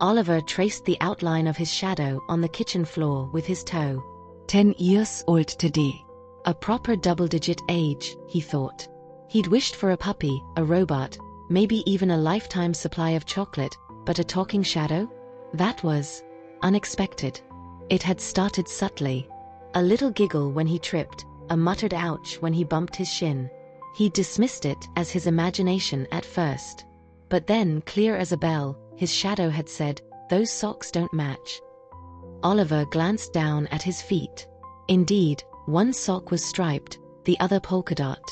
Oliver traced the outline of his shadow on the kitchen floor with his toe. 10 years old today. A proper double-digit age, he thought. He'd wished for a puppy, a robot, maybe even a lifetime supply of chocolate, but a talking shadow? That was unexpected. It had started subtly. A little giggle when he tripped, a muttered ouch when he bumped his shin. He dismissed it as his imagination at first. But then, clear as a bell, his shadow had said, "Those socks don't match." Oliver glanced down at his feet. Indeed, one sock was striped, the other polka dot.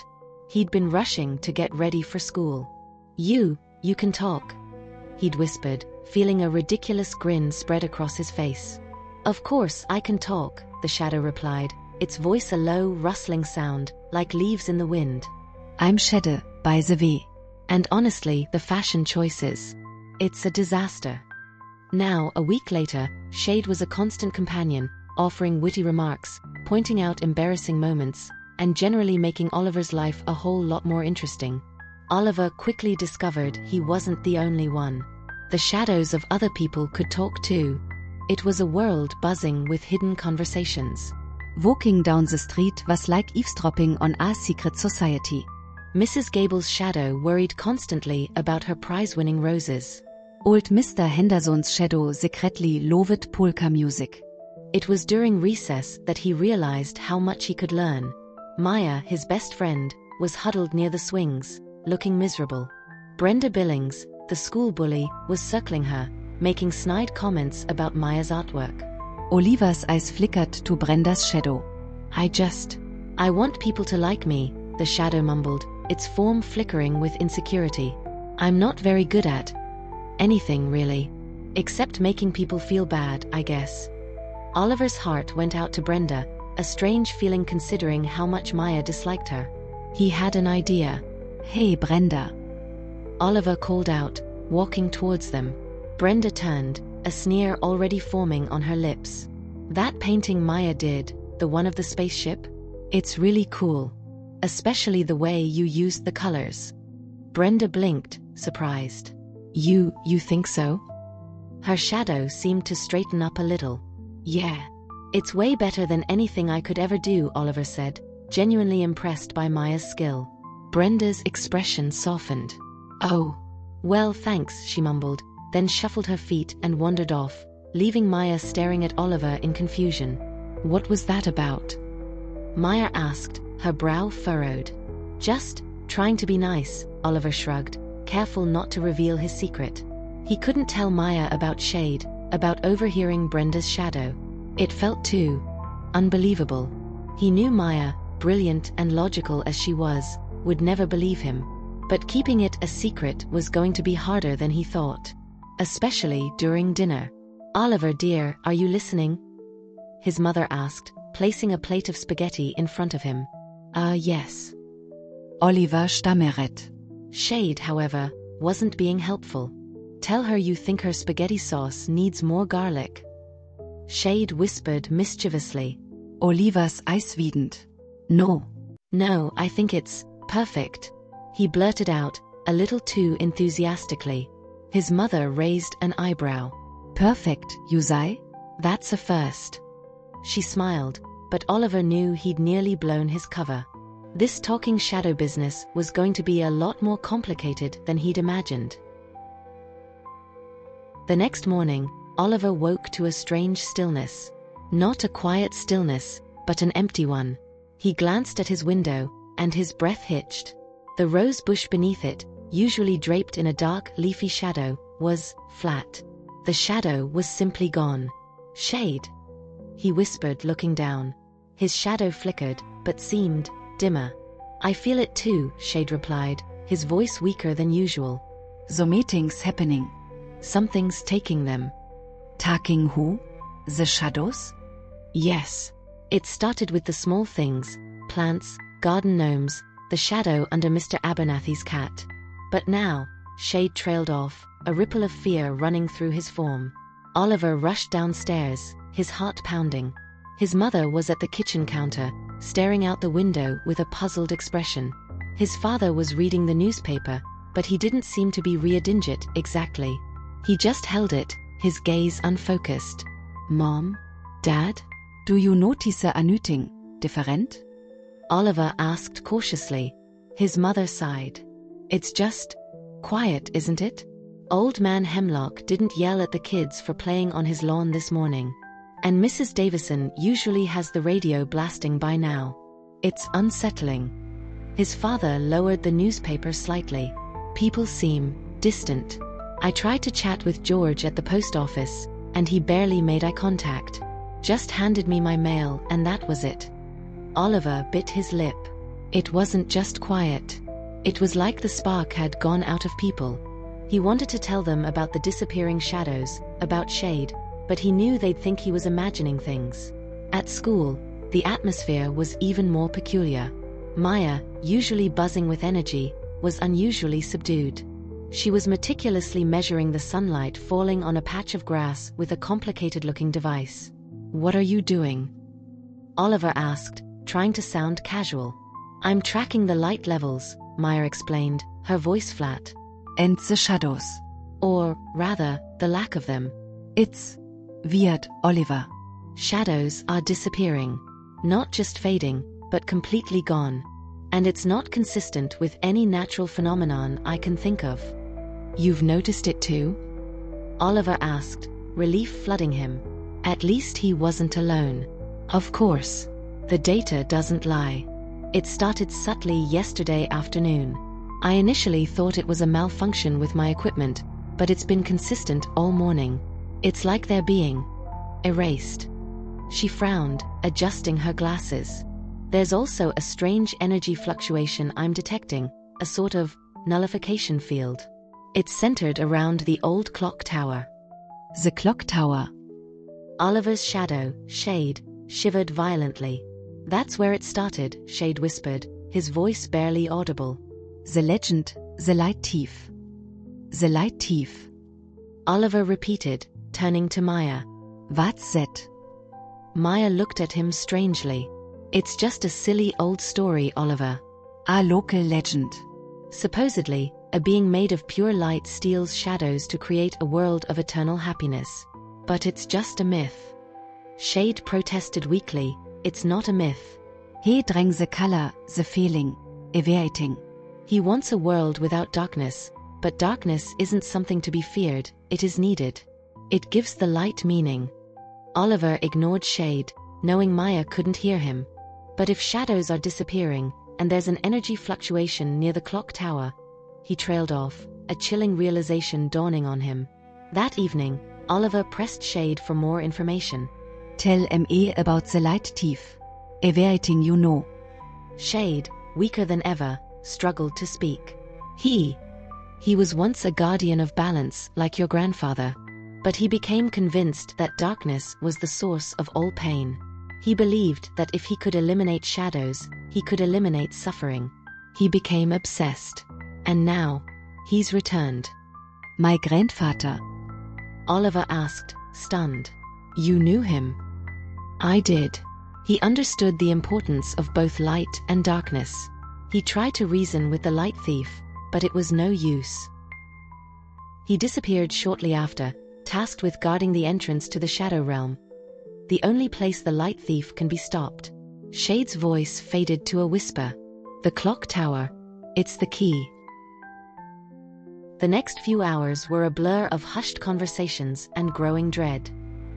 He'd been rushing to get ready for school. You can talk," he'd whispered, feeling a ridiculous grin spread across his face. "Of course I can talk," the shadow replied, its voice a low, rustling sound, like leaves in the wind. "I'm Shadow, by the way. And honestly, the fashion choices. It's a disaster." Now, a week later, Shade was a constant companion, offering witty remarks, pointing out embarrassing moments, and generally making Oliver's life a whole lot more interesting. Oliver quickly discovered he wasn't the only one. The shadows of other people could talk too. It was a world buzzing with hidden conversations. Walking down the street was like eavesdropping on a secret society. Mrs. Gable's shadow worried constantly about her prize-winning roses. Old Mr. Henderson's shadow secretly loved polka music. It was during recess that he realized how much he could learn. Maya, his best friend, was huddled near the swings, looking miserable. Brenda Billings, the school bully, was circling her, making snide comments about Maya's artwork. Oliver's eyes flickered to Brenda's shadow. I want people to like me," the shadow mumbled, its form flickering with insecurity. "I'm not very good at anything, really. Except making people feel bad, I guess." Oliver's heart went out to Brenda, a strange feeling considering how much Maya disliked her. He had an idea. "Hey, Brenda," Oliver called out, walking towards them. Brenda turned, a sneer already forming on her lips. "That painting Maya did, the one of the spaceship? It's really cool. Especially the way you used the colors." Brenda blinked, surprised. You think so?" Her shadow seemed to straighten up a little. "Yeah. It's way better than anything I could ever do," Oliver said, genuinely impressed by Maya's skill. Brenda's expression softened. "Oh. Well, thanks," she mumbled, then shuffled her feet and wandered off, leaving Maya staring at Oliver in confusion. "What was that about?" Maya asked, her brow furrowed. "Just trying to be nice," Oliver shrugged, careful not to reveal his secret. He couldn't tell Maya about Shade, about overhearing Brenda's shadow. It felt too unbelievable. He knew Maya, brilliant and logical as she was, would never believe him. But keeping it a secret was going to be harder than he thought. Especially during dinner. "Oliver dear, are you listening?" his mother asked, placing a plate of spaghetti in front of him. Yes." Oliver stammerte. Shade, however, wasn't being helpful. "Tell her you think her spaghetti sauce needs more garlic." Shade whispered mischievously. Oliver's eyes widened. "No. "No, I think it's perfect," he blurted out, a little too enthusiastically. His mother raised an eyebrow. "Perfect, you say?" "That's a first." She smiled, but Oliver knew he'd nearly blown his cover. This talking shadow business was going to be a lot more complicated than he'd imagined. The next morning, Oliver woke to a strange stillness. Not a quiet stillness, but an empty one. He glanced at his window, and his breath hitched. The rose bush beneath it, usually draped in a dark, leafy shadow, was flat. The shadow was simply gone. "Shade," he whispered, looking down. His shadow flickered, but seemed dimmer. "I feel it too," Shade replied, his voice weaker than usual. "The meeting's happening." "Something's taking them." "Taking who? The shadows?" "Yes. It started with the small things, plants, garden gnomes, the shadow under Mr. Abernathy's cat. But now," Shade trailed off, a ripple of fear running through his form. Oliver rushed downstairs, his heart pounding. His mother was at the kitchen counter, staring out the window with a puzzled expression. His father was reading the newspaper, but he didn't seem to be reading it exactly. He just held it, his gaze unfocused. Mom, Dad? do you notice anything different? Oliver asked cautiously. His mother sighed. It's just quiet, isn't it? Old Man Hemlock didn't yell at the kids for playing on his lawn this morning. And Mrs. Davison usually has the radio blasting by now. It's unsettling. His father lowered the newspaper slightly. People seem distant. I tried to chat with George at the post office, and he barely made eye contact. Just handed me my mail, and that was it. Oliver bit his lip. It wasn't just quiet. It was like the spark had gone out of people. He wanted to tell them about the disappearing shadows, about Shade, but he knew they'd think he was imagining things. At school, the atmosphere was even more peculiar. Maya, usually buzzing with energy, was unusually subdued. She was meticulously measuring the sunlight falling on a patch of grass with a complicated-looking device. "What are you doing?" Oliver asked, trying to sound casual. "I'm tracking the light levels," Maya explained, her voice flat. And the shadows. Or, rather, the lack of them. It's weird, Oliver. Shadows are disappearing. Not just fading, but completely gone. And it's not consistent with any natural phenomenon I can think of. You've noticed it too? Oliver asked, relief flooding him. At least he wasn't alone. Of course. The data doesn't lie. It started subtly yesterday afternoon. I initially thought it was a malfunction with my equipment, but it's been consistent all morning. It's like they're being erased. She frowned, adjusting her glasses. There's also a strange energy fluctuation I'm detecting, a sort of nullification field. It's centered around the old clock tower. The clock tower. Oliver's shadow, Shade, shivered violently. That's where it started, Shade whispered, his voice barely audible. The legend, the light thief. The light thief. Oliver repeated, turning to Maya. What's that? Maya looked at him strangely. It's just a silly old story, Oliver. A local legend. Supposedly, a being made of pure light steals shadows to create a world of eternal happiness. But it's just a myth. Shade protested weakly, it's not a myth. He drank the color, the feeling, everything. He wants a world without darkness, but darkness isn't something to be feared, it is needed. It gives the light meaning. Oliver ignored Shade, knowing Maya couldn't hear him. But if shadows are disappearing, and there's an energy fluctuation near the clock tower, he trailed off, a chilling realization dawning on him. That evening, Oliver pressed Shade for more information. Tell me about the light thief. Everything you know. Shade, weaker than ever, struggled to speak. He was once a guardian of balance, like your grandfather. But he became convinced that darkness was the source of all pain. He believed that if he could eliminate shadows, he could eliminate suffering. He became obsessed. And now, he's returned. My grandfather. Oliver asked, stunned. You knew him? I did. He understood the importance of both light and darkness. He tried to reason with the light thief, but it was no use. He disappeared shortly after, tasked with guarding the entrance to the Shadow Realm. The only place the light thief can be stopped. Shade's voice faded to a whisper. The clock tower. It's the key. The next few hours were a blur of hushed conversations and growing dread.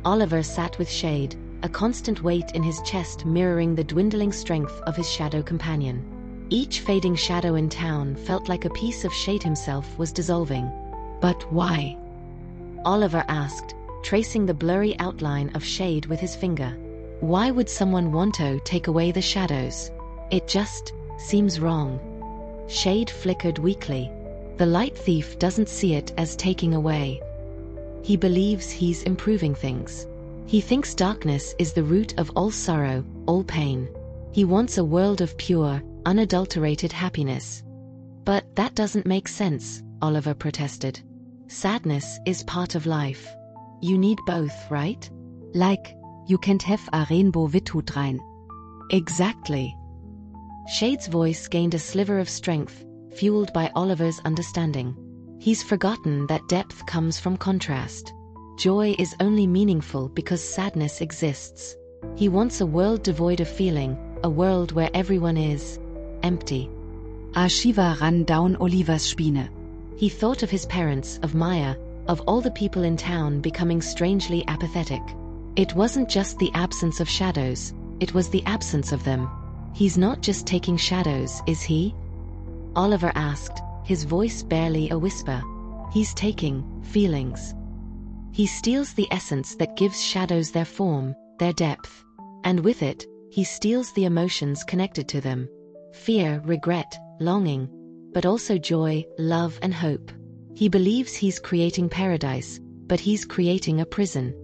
Oliver sat with Shade, a constant weight in his chest mirroring the dwindling strength of his shadow companion. Each fading shadow in town felt like a piece of Shade himself was dissolving. But why? Oliver asked, tracing the blurry outline of Shade with his finger. Why would someone want to take away the shadows? It just seems wrong. Shade flickered weakly. The light thief doesn't see it as taking away. He believes he's improving things. He thinks darkness is the root of all sorrow, all pain. He wants a world of pure, unadulterated happiness. But that doesn't make sense, Oliver protested. Sadness is part of life. You need both, right? Like, you can't have a rainbow without rain. Exactly. Shade's voice gained a sliver of strength, fueled by Oliver's understanding. He's forgotten that depth comes from contrast. Joy is only meaningful because sadness exists. He wants a world devoid of feeling, a world where everyone is empty. Shiva ran down Oliver's Spine. He thought of his parents, of Maya, of all the people in town becoming strangely apathetic. It wasn't just the absence of shadows, it was the absence of them. He's not just taking shadows, is he? Oliver asked, his voice barely a whisper. He's taking feelings. He steals the essence that gives shadows their form, their depth. And with it, he steals the emotions connected to them. Fear, regret, longing, but also joy, love and hope. He believes he's creating paradise, but he's creating a prison.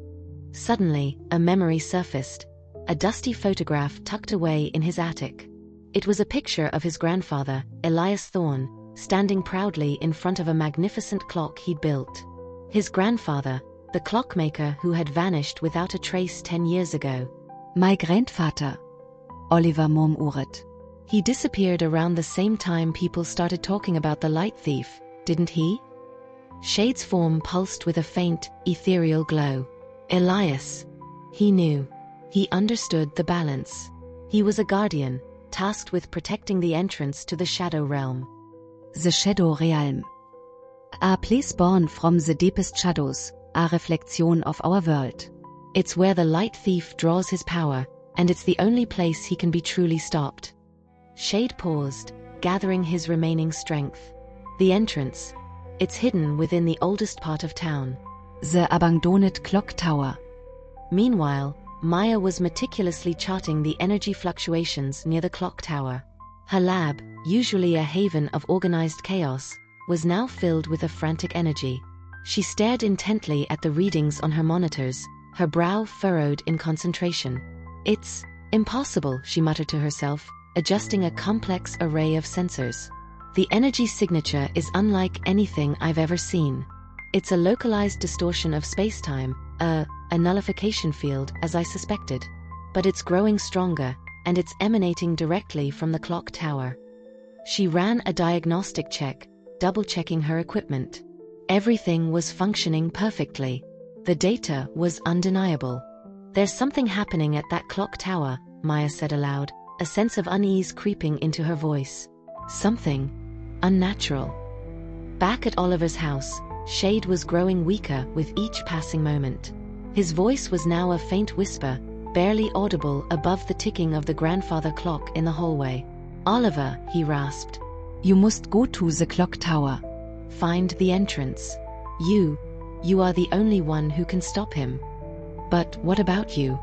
Suddenly, a memory surfaced. A dusty photograph tucked away in his attic. It was a picture of his grandfather, Elias Thorne, standing proudly in front of a magnificent clock he'd built. His grandfather, the clockmaker who had vanished without a trace 10 years ago. My grandfather, Oliver murmuret. He disappeared around the same time people started talking about the light thief, didn't he? Shade's form pulsed with a faint, ethereal glow. Elias. He knew. He understood the balance. He was a guardian, tasked with protecting the entrance to the Shadow Realm. The Shadow Realm. A place born from the deepest shadows, a reflection of our world. It's where the light thief draws his power, and it's the only place he can be truly stopped. Shade paused, gathering his remaining strength. The entrance. It's hidden within the oldest part of town. The abandoned clock tower. Meanwhile, Maya was meticulously charting the energy fluctuations near the clock tower. Her lab, usually a haven of organized chaos, was now filled with a frantic energy. She stared intently at the readings on her monitors, her brow furrowed in concentration. It's impossible, she muttered to herself, adjusting a complex array of sensors. The energy signature is unlike anything I've ever seen. It's a localized distortion of space-time, a nullification field, as I suspected. But it's growing stronger, and it's emanating directly from the clock tower. She ran a diagnostic check, double-checking her equipment. Everything was functioning perfectly. The data was undeniable. There's something happening at that clock tower, Maya said aloud, a sense of unease creeping into her voice. Something unnatural. Back at Oliver's house, Shade was growing weaker with each passing moment. His voice was now a faint whisper, barely audible above the ticking of the grandfather clock in the hallway. Oliver, he rasped. You must go to the clock tower. Find the entrance. You are the only one who can stop him. But what about you?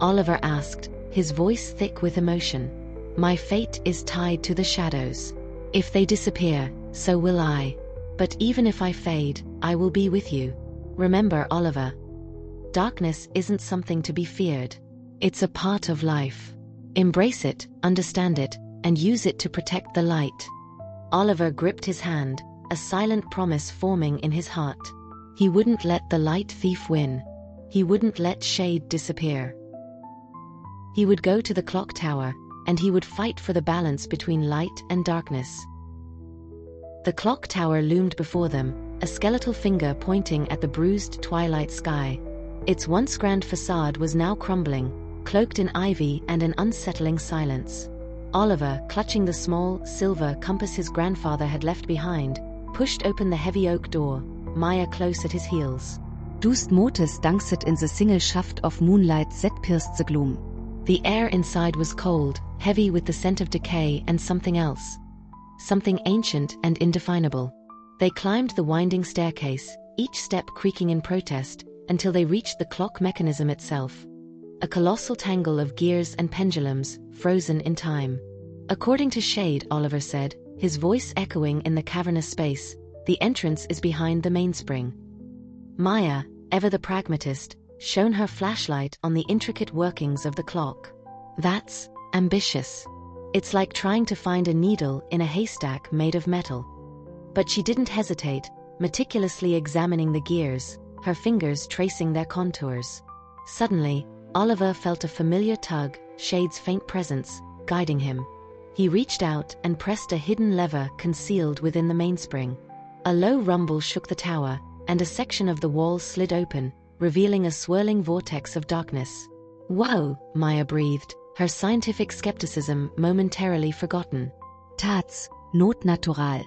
Oliver asked, his voice thick with emotion. My fate is tied to the shadows. If they disappear, so will I. But even if I fade, I will be with you. Remember, Oliver. Darkness isn't something to be feared. It's a part of life. Embrace it, understand it, and use it to protect the light. Oliver gripped his hand, a silent promise forming in his heart. He wouldn't let the light thief win. He wouldn't let Shade disappear. He would go to the clock tower, and he would fight for the balance between light and darkness. The clock tower loomed before them, a skeletal finger pointing at the bruised twilight sky. Its once grand facade was now crumbling, cloaked in ivy and an unsettling silence. Oliver, clutching the small, silver compass his grandfather had left behind, pushed open the heavy oak door, Maya close at his heels. Dust motes dankset in the single shaft of moonlight that pierced the gloom. The air inside was cold, heavy with the scent of decay and something else. Something ancient and indefinable. They climbed the winding staircase, each step creaking in protest, until they reached the clock mechanism itself. A colossal tangle of gears and pendulums, frozen in time. According to Shade, Oliver said, his voice echoing in the cavernous space, the entrance is behind the mainspring. Maya, ever the pragmatist, shone her flashlight on the intricate workings of the clock. That's ambitious. It's like trying to find a needle in a haystack made of metal. But she didn't hesitate, meticulously examining the gears, her fingers tracing their contours. Suddenly, Oliver felt a familiar tug, Shade's faint presence, guiding him. He reached out and pressed a hidden lever concealed within the mainspring. A low rumble shook the tower, and a section of the wall slid open, revealing a swirling vortex of darkness. "Whoa," Maya breathed, her scientific skepticism momentarily forgotten. Tats, not natural.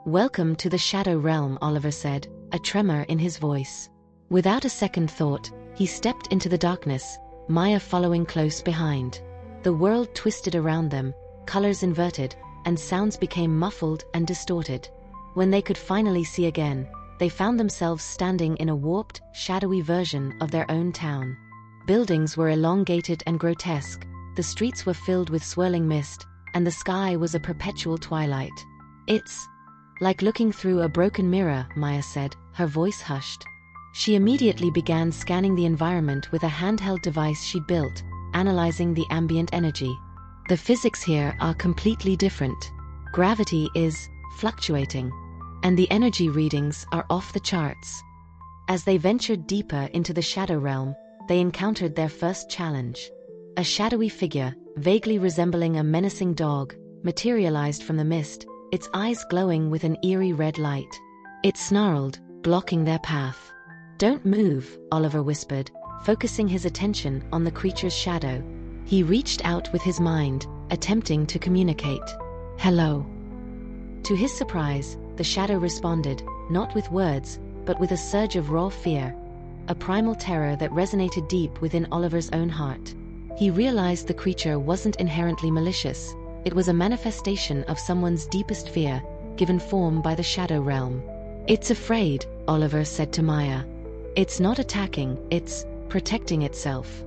"Welcome to the Shadow Realm," Oliver said, a tremor in his voice. Without a second thought, he stepped into the darkness, Maya following close behind. The world twisted around them, colors inverted, and sounds became muffled and distorted. When they could finally see again, they found themselves standing in a warped, shadowy version of their own town. Buildings were elongated and grotesque, the streets were filled with swirling mist, and the sky was a perpetual twilight. "It's like looking through a broken mirror," Maya said, her voice hushed. She immediately began scanning the environment with a handheld device she'd built, analyzing the ambient energy. "The physics here are completely different. Gravity is fluctuating, and the energy readings are off the charts." As they ventured deeper into the Shadow Realm, they encountered their first challenge. A shadowy figure, vaguely resembling a menacing dog, materialized from the mist, its eyes glowing with an eerie red light. It snarled, blocking their path. "Don't move," Oliver whispered, focusing his attention on the creature's shadow. He reached out with his mind, attempting to communicate. "Hello." To his surprise, the shadow responded, not with words, but with a surge of raw fear, a primal terror that resonated deep within Oliver's own heart. He realized the creature wasn't inherently malicious. It was a manifestation of someone's deepest fear, given form by the Shadow Realm. "It's afraid," Oliver said to Maya. "It's not attacking, it's protecting itself."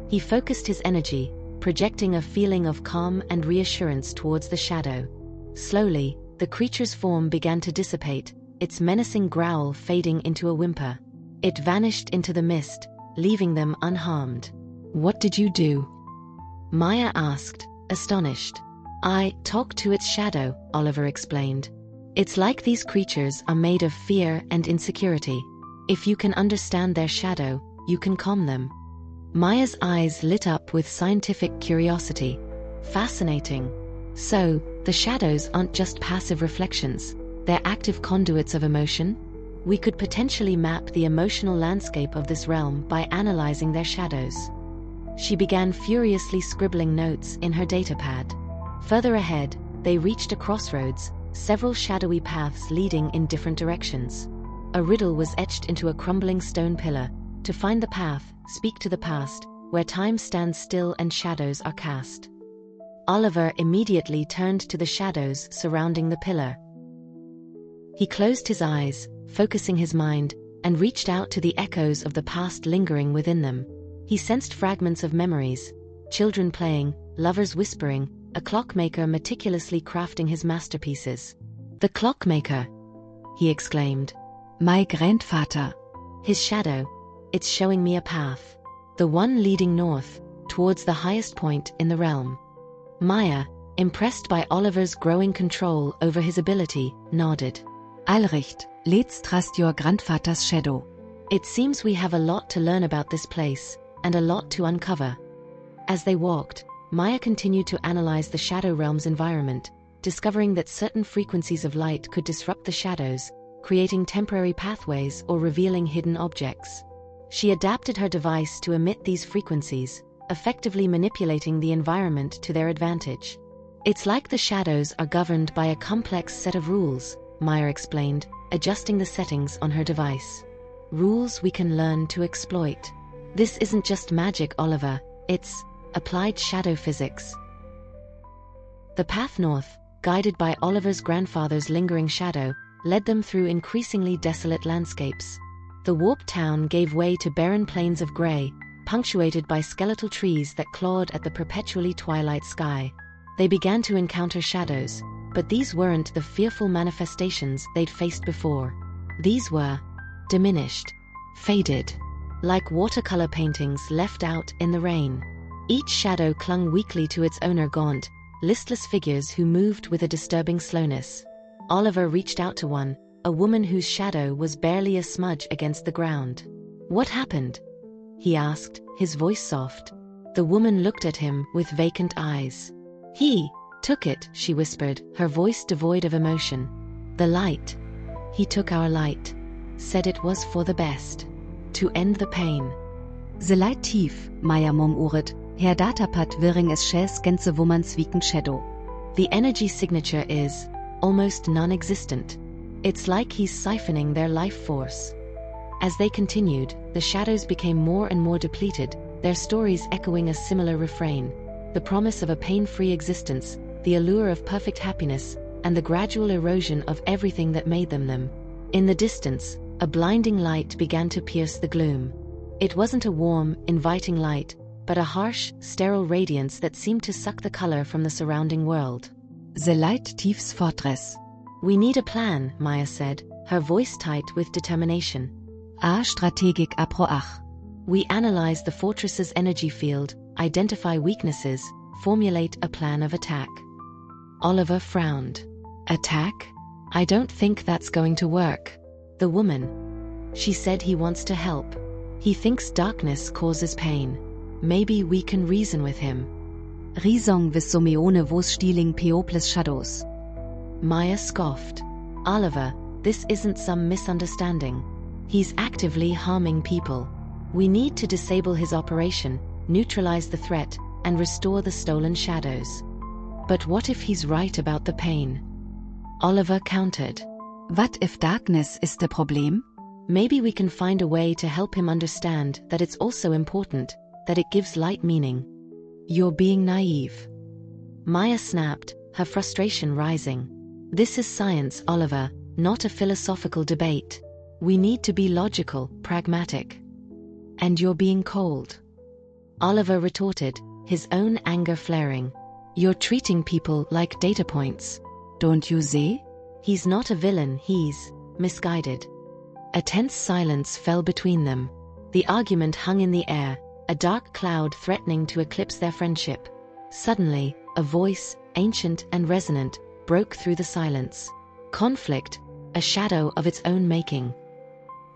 He focused his energy, projecting a feeling of calm and reassurance towards the shadow. Slowly, the creature's form began to dissipate, its menacing growl fading into a whimper. It vanished into the mist, leaving them unharmed. "What did you do?" Maya asked, astonished. "I talked to its shadow," Oliver explained. "It's like these creatures are made of fear and insecurity. If you can understand their shadow, you can calm them." Maya's eyes lit up with scientific curiosity. "Fascinating. So, the shadows aren't just passive reflections, they're active conduits of emotion? We could potentially map the emotional landscape of this realm by analyzing their shadows." She began furiously scribbling notes in her datapad. Further ahead, they reached a crossroads, several shadowy paths leading in different directions. A riddle was etched into a crumbling stone pillar. To find the path, speak to the past, where time stands still and shadows are cast. Oliver immediately turned to the shadows surrounding the pillar. He closed his eyes, focusing his mind, and reached out to the echoes of the past lingering within them. He sensed fragments of memories, children playing, lovers whispering, a clockmaker meticulously crafting his masterpieces. "The clockmaker!" he exclaimed. My grandfather. "His shadow. It's showing me a path. The one leading north, towards the highest point in the realm." Maya, impressed by Oliver's growing control over his ability, nodded. Alright, let's trust your grandfather's shadow. "It seems we have a lot to learn about this place, and a lot to uncover." As they walked, Maya continued to analyze the Shadow Realm's environment, discovering that certain frequencies of light could disrupt the shadows, creating temporary pathways or revealing hidden objects. She adapted her device to emit these frequencies, effectively manipulating the environment to their advantage. "It's like the shadows are governed by a complex set of rules," Maya explained, adjusting the settings on her device. "Rules we can learn to exploit. This isn't just magic, Oliver, it's applied shadow physics." The path north, guided by Oliver's grandfather's lingering shadow, led them through increasingly desolate landscapes. The warped town gave way to barren plains of gray, punctuated by skeletal trees that clawed at the perpetually twilight sky. They began to encounter shadows, but these weren't the fearful manifestations they'd faced before. These were diminished, faded, like watercolor paintings left out in the rain. Each shadow clung weakly to its owner, gaunt, listless figures who moved with a disturbing slowness. Oliver reached out to one, a woman whose shadow was barely a smudge against the ground. "What happened?" he asked, his voice soft. The woman looked at him with vacant eyes. "He took it," she whispered, her voice devoid of emotion. "The light. He took our light." said it was for the best. To end the pain. The light thief, Maya murmuret, her datapat viring es shes gense woman's weakened shadow. The energy signature is almost non-existent. It's like he's siphoning their life force. As they continued, the shadows became more and more depleted, their stories echoing a similar refrain. The promise of a pain-free existence, the allure of perfect happiness, and the gradual erosion of everything that made them. In the distance, a blinding light began to pierce the gloom. It wasn't a warm, inviting light, but a harsh, sterile radiance that seemed to suck the color from the surrounding world. The light thief's fortress. We need a plan, Maya said, her voice tight with determination. A strategik aproach. We analyze the fortress's energy field, identify weaknesses, formulate a plan of attack. Oliver frowned. Attack? I don't think that's going to work. The woman. She said he wants to help. He thinks darkness causes pain. Maybe we can reason with him. Risong vis someone vos stealing people's shadows. Maya scoffed. Oliver, this isn't some misunderstanding. He's actively harming people. We need to disable his operation, neutralize the threat, and restore the stolen shadows. But what if he's right about the pain? Oliver countered. What if darkness is the problem? Maybe we can find a way to help him understand that it's also important, that it gives light meaning. You're being naive. Maya snapped, her frustration rising. This is science, Oliver, not a philosophical debate. We need to be logical, pragmatic. And you're being cold. Oliver retorted, his own anger flaring. You're treating people like data points. Don't you see? He's not a villain, he's misguided. A tense silence fell between them. The argument hung in the air, a dark cloud threatening to eclipse their friendship. Suddenly, a voice, ancient and resonant, broke through the silence. Conflict, a shadow of its own making.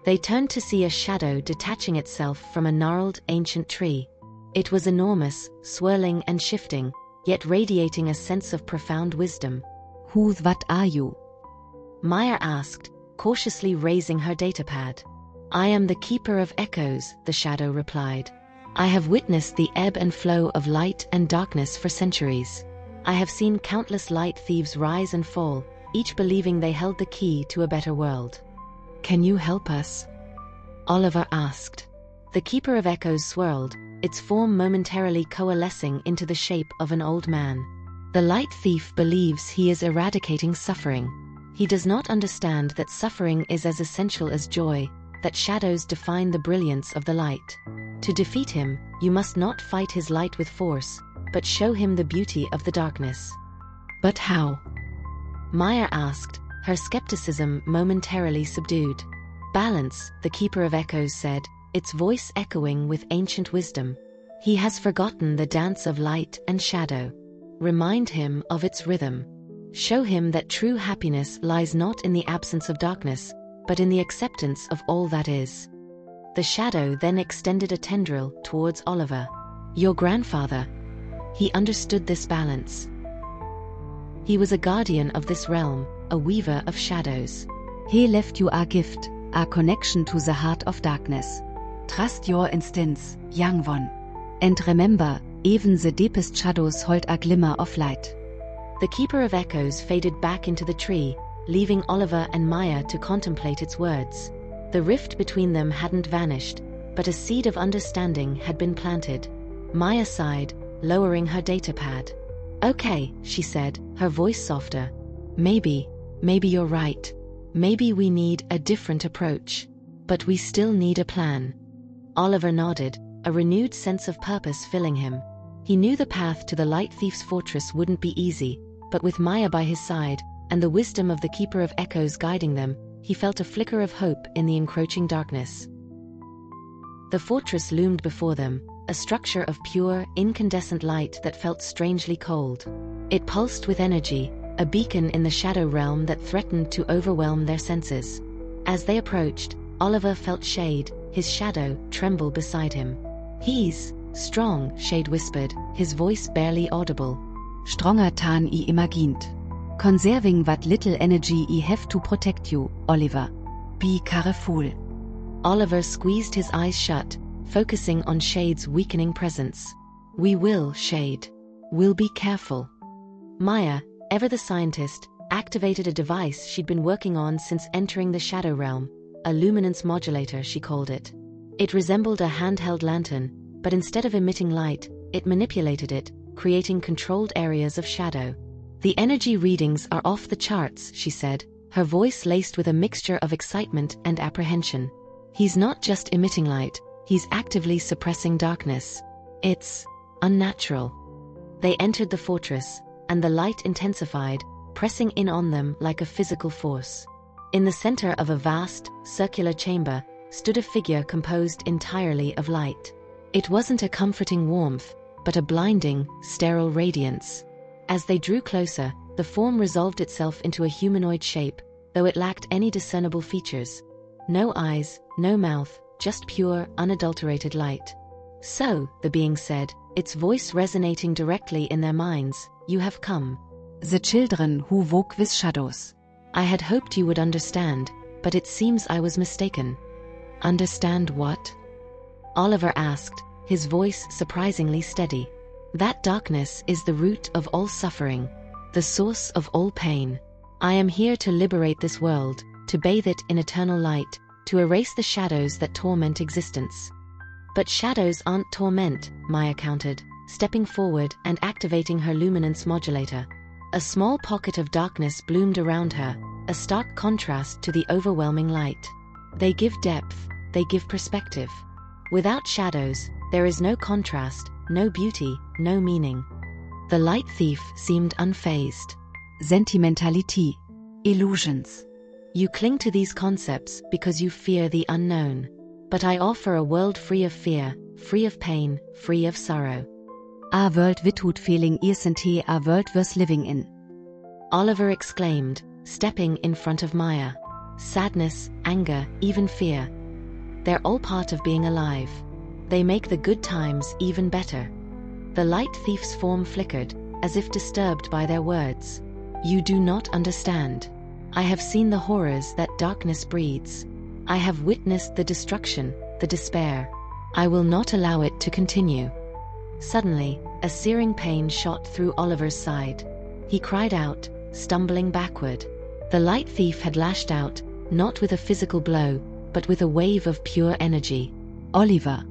They turned to see a shadow detaching itself from a gnarled, ancient tree. It was enormous, swirling and shifting, yet radiating a sense of profound wisdom. What are you? Maya asked, cautiously raising her datapad. I am the Keeper of Echoes, the shadow replied. I have witnessed the ebb and flow of light and darkness for centuries. I have seen countless light thieves rise and fall, each believing they held the key to a better world. Can you help us? Oliver asked. The Keeper of Echoes swirled, its form momentarily coalescing into the shape of an old man. The light thief believes he is eradicating suffering. He does not understand that suffering is as essential as joy, that shadows define the brilliance of the light. To defeat him, you must not fight his light with force, but show him the beauty of the darkness. But how? Maya asked, her skepticism momentarily subdued. Balance, the Keeper of Echoes said, its voice echoing with ancient wisdom. He has forgotten the dance of light and shadow. Remind him of its rhythm. Show him that true happiness lies not in the absence of darkness, but in the acceptance of all that is. The shadow then extended a tendril towards Oliver. Your grandfather. He understood this balance. He was a guardian of this realm, a weaver of shadows. He left you a gift, a connection to the heart of darkness. Trust your instincts, young one. And remember, even the deepest shadows hold a glimmer of light. The Keeper of Echoes faded back into the tree, leaving Oliver and Maya to contemplate its words. The rift between them hadn't vanished, but a seed of understanding had been planted. Maya sighed, lowering her datapad. Okay, she said, her voice softer. Maybe you're right. Maybe we need a different approach. But we still need a plan. Oliver nodded, a renewed sense of purpose filling him. He knew the path to the Light Thief's fortress wouldn't be easy, but with Maya by his side, and the wisdom of the Keeper of Echoes guiding them, he felt a flicker of hope in the encroaching darkness. The fortress loomed before them, a structure of pure, incandescent light that felt strangely cold. It pulsed with energy, a beacon in the shadow realm that threatened to overwhelm their senses. As they approached, Oliver felt Shade, his shadow, tremble beside him. He's strong, Shade whispered, his voice barely audible. Stronger than I imagined. Conserving what little energy I have to protect you, Oliver. Be careful. Oliver squeezed his eyes shut, focusing on Shade's weakening presence. We will, Shade. We'll be careful. Maya, ever the scientist, activated a device she'd been working on since entering the Shadow Realm, a luminance modulator she called it. It resembled a handheld lantern, but instead of emitting light, it manipulated it, creating controlled areas of shadow. The energy readings are off the charts, she said, her voice laced with a mixture of excitement and apprehension. He's not just emitting light, he's actively suppressing darkness. It's unnatural. They entered the fortress, and the light intensified, pressing in on them like a physical force. In the center of a vast, circular chamber, stood a figure composed entirely of light. It wasn't a comforting warmth, but a blinding, sterile radiance. As they drew closer, the form resolved itself into a humanoid shape, though it lacked any discernible features. No eyes, no mouth, just pure, unadulterated light. So, the being said, its voice resonating directly in their minds, you have come. The children who woke with shadows. I had hoped you would understand, but it seems I was mistaken. Understand what? Oliver asked, his voice surprisingly steady. That darkness is the root of all suffering, the source of all pain. I am here to liberate this world, to bathe it in eternal light, to erase the shadows that torment existence. But shadows aren't torment, Maya countered, stepping forward and activating her luminance modulator. A small pocket of darkness bloomed around her, a stark contrast to the overwhelming light. They give depth, they give perspective. Without shadows, there is no contrast, no beauty, no meaning. The light thief seemed unfazed. Sentimentality. Illusions. You cling to these concepts because you fear the unknown. But I offer a world free of fear, free of pain, free of sorrow. A world without feeling isn't a world worth living in. Oliver exclaimed, stepping in front of Maya. Sadness, anger, even fear. They're all part of being alive. They make the good times even better. The light thief's form flickered, as if disturbed by their words. You do not understand. I have seen the horrors that darkness breeds. I have witnessed the destruction, the despair. I will not allow it to continue. Suddenly, a searing pain shot through Oliver's side. He cried out, stumbling backward. The light thief had lashed out, not with a physical blow, but with a wave of pure energy. Oliver!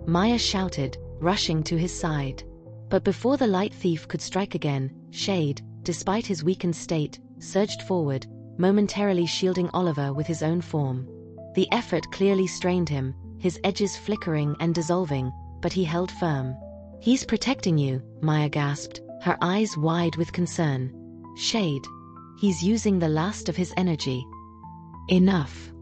Maya shouted, rushing to his side. But before the light thief could strike again, Shade, despite his weakened state, surged forward, momentarily shielding Oliver with his own form. The effort clearly strained him, his edges flickering and dissolving, but he held firm. He's protecting you, Maya gasped, her eyes wide with concern. Shade. He's using the last of his energy. Enough.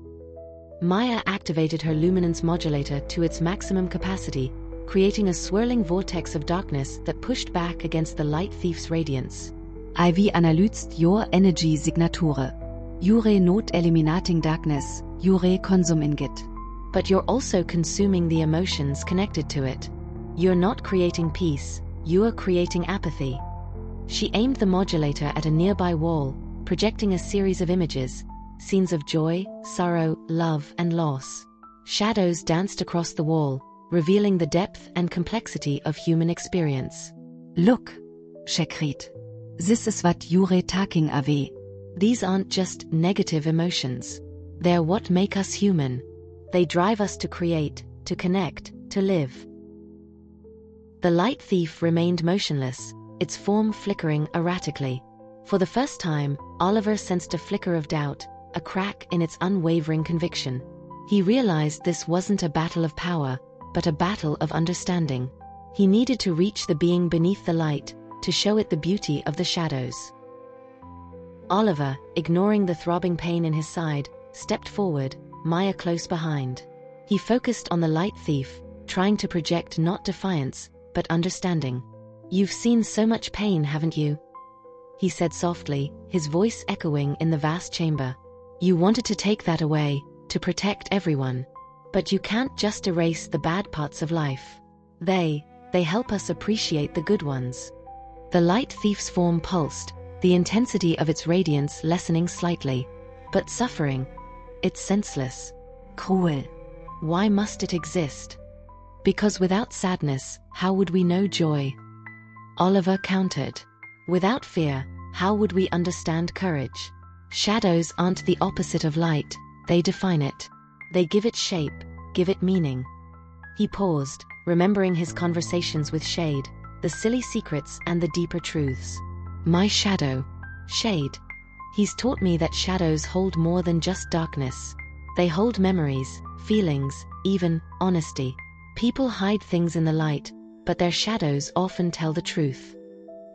Maya activated her luminance modulator to its maximum capacity, creating a swirling vortex of darkness that pushed back against the light thief's radiance. IV analyzed your energy signature. You're not eliminating darkness, you're consuming it. But you're also consuming the emotions connected to it. You're not creating peace, you're creating apathy. She aimed the modulator at a nearby wall, projecting a series of images, scenes of joy, sorrow, love, and loss. Shadows danced across the wall, revealing the depth and complexity of human experience. Look, she cried. This is what you're talking about. These aren't just negative emotions. They're what make us human. They drive us to create, to connect, to live. The light thief remained motionless, its form flickering erratically. For the first time, Oliver sensed a flicker of doubt, a crack in its unwavering conviction. He realized this wasn't a battle of power, but a battle of understanding. He needed to reach the being beneath the light, to show it the beauty of the shadows. Oliver, ignoring the throbbing pain in his side, stepped forward, Maya close behind. He focused on the light thief, trying to project not defiance, but understanding. You've seen so much pain, haven't you? He said softly, his voice echoing in the vast chamber. You wanted to take that away, to protect everyone. But you can't just erase the bad parts of life. They help us appreciate the good ones. The light thief's form pulsed, the intensity of its radiance lessening slightly. But suffering, It's senseless. Cruel. Why must it exist? Because without sadness, how would we know joy? Oliver countered. Without fear, how would we understand courage? Shadows aren't the opposite of light, they define it. They give it shape, give it meaning. He paused, remembering his conversations with Shade, the silly secrets and the deeper truths. My shadow. Shade. He's taught me that shadows hold more than just darkness. They hold memories, feelings, even honesty. People hide things in the light, but their shadows often tell the truth.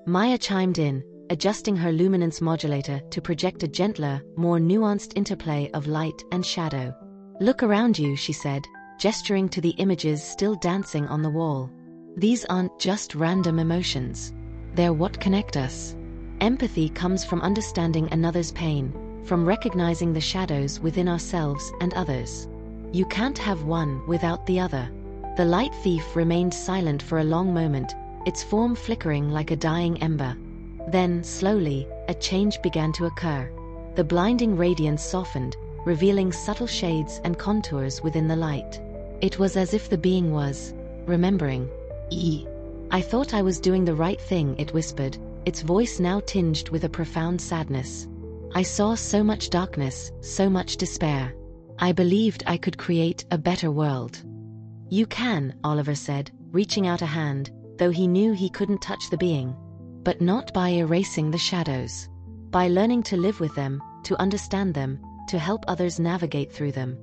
Maya chimed in, adjusting her luminance modulator to project a gentler, more nuanced interplay of light and shadow. Look around you, she said, gesturing to the images still dancing on the wall. These aren't just random emotions. They're what connect us. Empathy comes from understanding another's pain, from recognizing the shadows within ourselves and others. You can't have one without the other. The light thief remained silent for a long moment, its form flickering like a dying ember. Then, slowly, a change began to occur. The blinding radiance softened, revealing subtle shades and contours within the light. It was as if the being was remembering. I thought I was doing the right thing, it whispered, its voice now tinged with a profound sadness. I saw so much darkness, so much despair. I believed I could create a better world. You can, Oliver said, reaching out a hand, though he knew he couldn't touch the being. But not by erasing the shadows. By learning to live with them, to understand them, to help others navigate through them.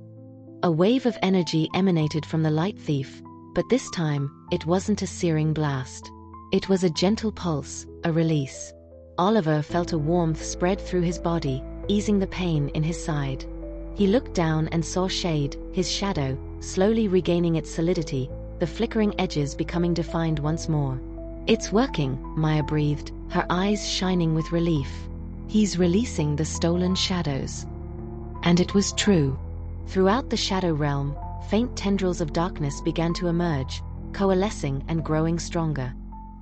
A wave of energy emanated from the light thief, but this time, it wasn't a searing blast. It was a gentle pulse, a release. Oliver felt a warmth spread through his body, easing the pain in his side. He looked down and saw Shade, his shadow, slowly regaining its solidity, the flickering edges becoming defined once more. It's working, Maya breathed, her eyes shining with relief. He's releasing the stolen shadows. And it was true. Throughout the shadow realm, faint tendrils of darkness began to emerge, coalescing and growing stronger.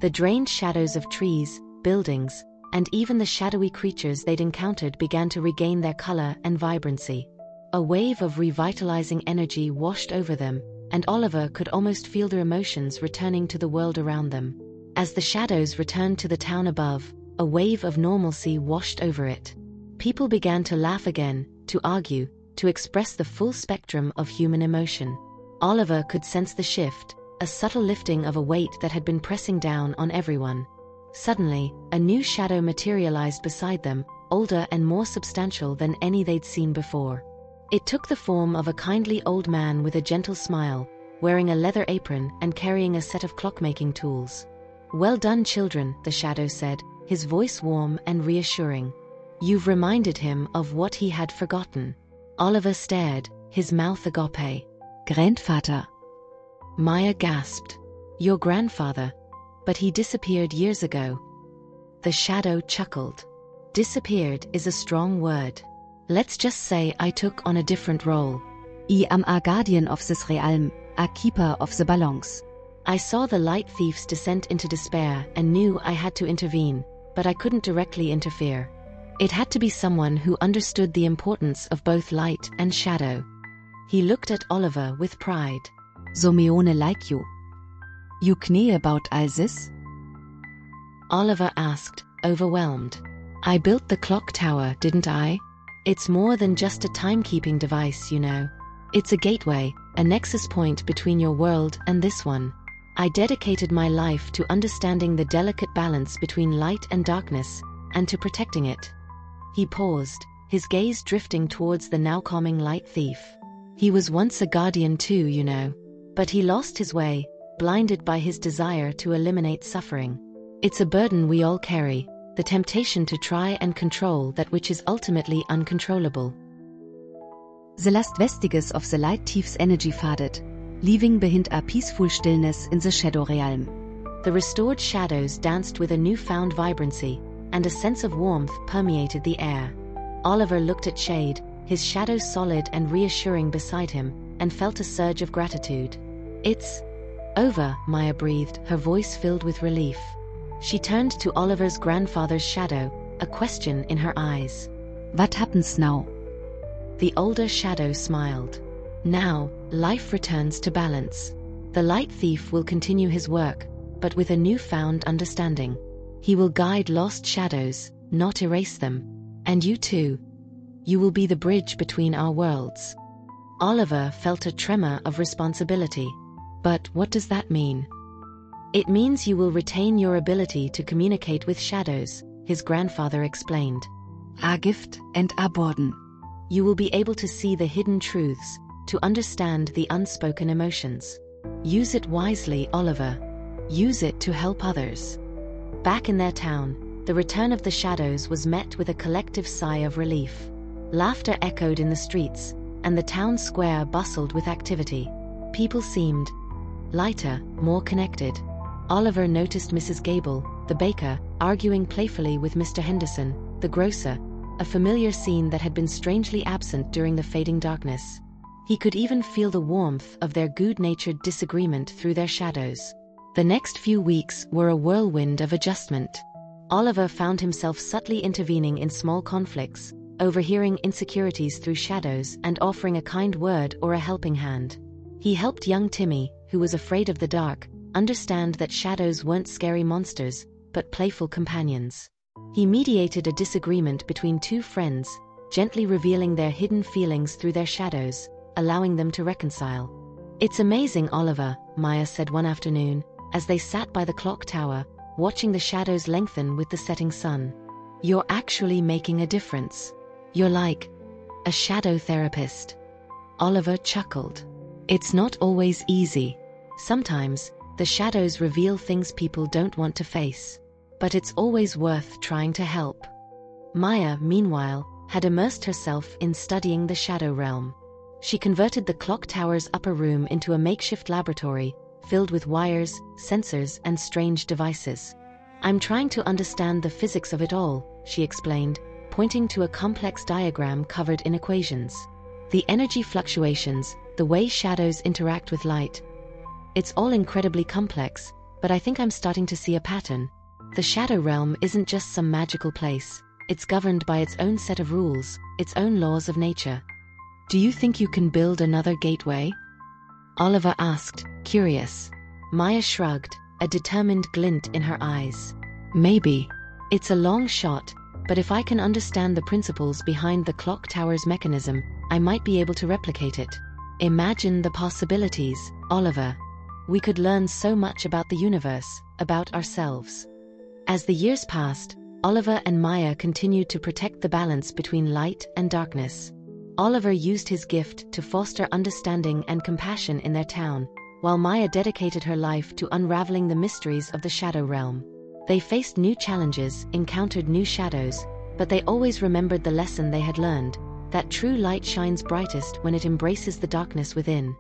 The drained shadows of trees, buildings, and even the shadowy creatures they'd encountered began to regain their color and vibrancy. A wave of revitalizing energy washed over them, and Oliver could almost feel their emotions returning to the world around them. As the shadows returned to the town above, a wave of normalcy washed over it. People began to laugh again, to argue, to express the full spectrum of human emotion. Oliver could sense the shift, a subtle lifting of a weight that had been pressing down on everyone. Suddenly, a new shadow materialized beside them, older and more substantial than any they'd seen before. It took the form of a kindly old man with a gentle smile, wearing a leather apron and carrying a set of clockmaking tools. Well done, children, the shadow said, his voice warm and reassuring. You've reminded him of what he had forgotten. Oliver stared, his mouth agape. Grandvater. Maya gasped. Your grandfather. But he disappeared years ago. The shadow chuckled. Disappeared is a strong word. Let's just say I took on a different role. I am a guardian of this realm, a keeper of the balance. I saw the light thief's descent into despair and knew I had to intervene, but I couldn't directly interfere. It had to be someone who understood the importance of both light and shadow. He looked at Oliver with pride. Someone like you. You know about all this? Oliver asked, overwhelmed. I built the clock tower, didn't I? It's more than just a timekeeping device, you know. It's a gateway, a nexus point between your world and this one. I dedicated my life to understanding the delicate balance between light and darkness, and to protecting it. He paused, his gaze drifting towards the now calming light thief. He was once a guardian too, you know. But he lost his way, blinded by his desire to eliminate suffering. It's a burden we all carry, the temptation to try and control that which is ultimately uncontrollable. The last vestiges of the light thief's energy faded, leaving behind a peaceful stillness in the shadow realm. The restored shadows danced with a newfound vibrancy, and a sense of warmth permeated the air. Oliver looked at Shade, his shadow solid and reassuring beside him, and felt a surge of gratitude. It's over, Maya breathed, her voice filled with relief. She turned to Oliver's grandfather's shadow, a question in her eyes. What happens now? The older shadow smiled. Now, life returns to balance. The light thief will continue his work, but with a newfound understanding. He will guide lost shadows, not erase them. And you too. You will be the bridge between our worlds. Oliver felt a tremor of responsibility. But what does that mean? It means you will retain your ability to communicate with shadows, his grandfather explained. A gift and a burden. You will be able to see the hidden truths, to understand the unspoken emotions. Use it wisely, Oliver. Use it to help others. Back in their town, the return of the shadows was met with a collective sigh of relief. Laughter echoed in the streets, and the town square bustled with activity. People seemed lighter, more connected. Oliver noticed Mrs. Gable, the baker, arguing playfully with Mr. Henderson, the grocer, a familiar scene that had been strangely absent during the fading darkness. He could even feel the warmth of their good-natured disagreement through their shadows. The next few weeks were a whirlwind of adjustment. Oliver found himself subtly intervening in small conflicts, overhearing insecurities through shadows and offering a kind word or a helping hand. He helped young Timmy, who was afraid of the dark, understand that shadows weren't scary monsters, but playful companions. He mediated a disagreement between two friends, gently revealing their hidden feelings through their shadows, allowing them to reconcile. "It's amazing, Oliver," Maya said one afternoon, as they sat by the clock tower, watching the shadows lengthen with the setting sun. "You're actually making a difference. You're like a shadow therapist." Oliver chuckled. "It's not always easy. Sometimes, the shadows reveal things people don't want to face. But it's always worth trying to help." Maya, meanwhile, had immersed herself in studying the shadow realm. She converted the clock tower's upper room into a makeshift laboratory, filled with wires, sensors, and strange devices. "I'm trying to understand the physics of it all," she explained, pointing to a complex diagram covered in equations. "The energy fluctuations, the way shadows interact with light. It's all incredibly complex, but I think I'm starting to see a pattern. The shadow realm isn't just some magical place. It's governed by its own set of rules, its own laws of nature." "Do you think you can build another gateway?" Oliver asked, curious. Maya shrugged, a determined glint in her eyes. "Maybe. It's a long shot, but if I can understand the principles behind the clock tower's mechanism, I might be able to replicate it. Imagine the possibilities, Oliver. We could learn so much about the universe, about ourselves." As the years passed, Oliver and Maya continued to protect the balance between light and darkness. Oliver used his gift to foster understanding and compassion in their town, while Maya dedicated her life to unraveling the mysteries of the shadow realm. They faced new challenges, encountered new shadows, but they always remembered the lesson they had learned, that true light shines brightest when it embraces the darkness within.